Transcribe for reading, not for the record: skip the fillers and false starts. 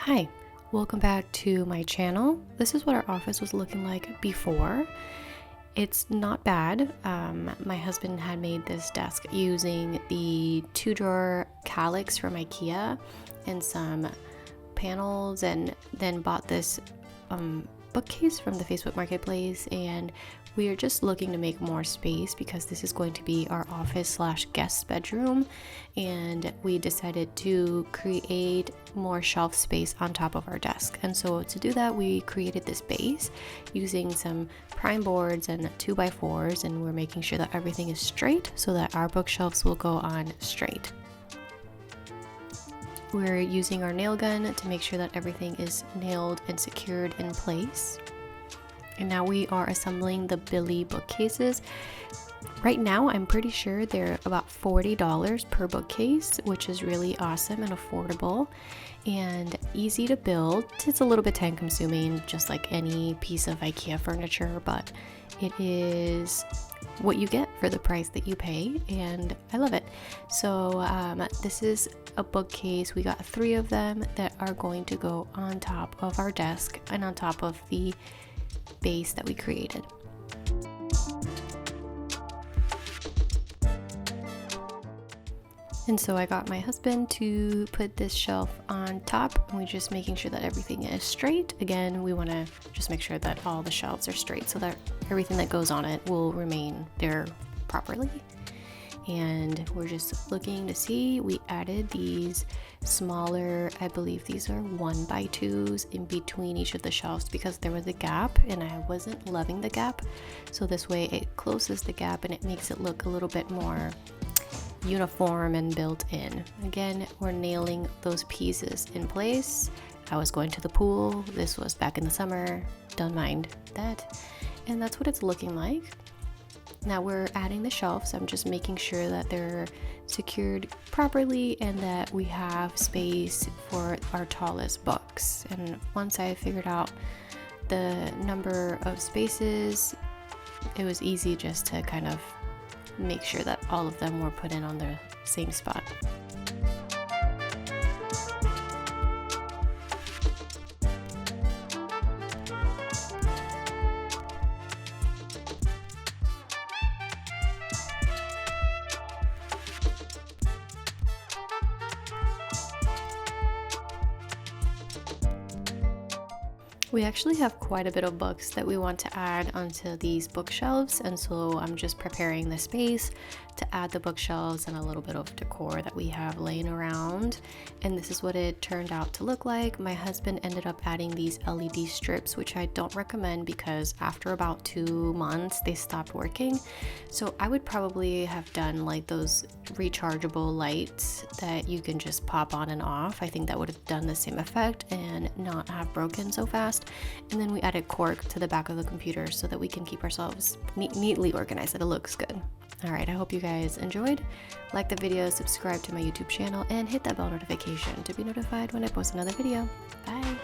Hi, welcome back to my channel. This is what our office was looking like before. It's not bad. My husband had made this desk using the 2-drawer calyx from Ikea and some panels, and then bought this bookcase from the Facebook Marketplace, and we are just looking to make more space because this is going to be our office / guest bedroom, and we decided to create more shelf space on top of our desk. And so to do that, we created this base using some prime boards and 2x4s, and we're making sure that everything is straight so that our bookshelves will go on straight. We're using our nail gun to make sure that everything is nailed and secured in place. And now we are assembling the Billy bookcases. Right now, I'm pretty sure they're about $40 per bookcase, which is really awesome and affordable and easy to build. It's a little bit time consuming, just like any piece of IKEA furniture, but it is what you get for the price that you pay, and I love it. So this is a bookcase. We got 3 of them that are going to go on top of our desk and on top of the base that we created. And so I got my husband to put this shelf on top, and we're just making sure that everything is straight. Again, we want to just make sure that all the shelves are straight so that everything that goes on it will remain there properly. And we're just looking to see, we added these smaller, I believe these are 1x2s in between each of the shelves because there was a gap and I wasn't loving the gap. So this way it closes the gap and it makes it look a little bit more uniform and built in. Again, we're nailing those pieces in place. I was going to the pool. This was back in the summer. Don't mind that. And that's what it's looking like. Now we're adding the shelves. I'm just making sure that they're secured properly and that we have space for our tallest books. And once I figured out the number of spaces, it was easy just to kind of make sure that all of them were put in on the same spot. We actually have quite a bit of books that we want to add onto these bookshelves, and so I'm just preparing the space to add the bookshelves and a little bit of decor that we have laying around. And this is what it turned out to look like. My husband ended up adding these LED strips, which I don't recommend because after about 2 months they stopped working. So I would probably have done like those rechargeable lights that you can just pop on and off. I think that would have done the same effect and not have broken so fast. And then we added cork to the back of the computer so that we can keep ourselves neatly organized, that it looks good. Alright, I hope you guys enjoyed. Like the video, subscribe to my YouTube channel, and hit that bell notification to be notified when I post another video. Bye!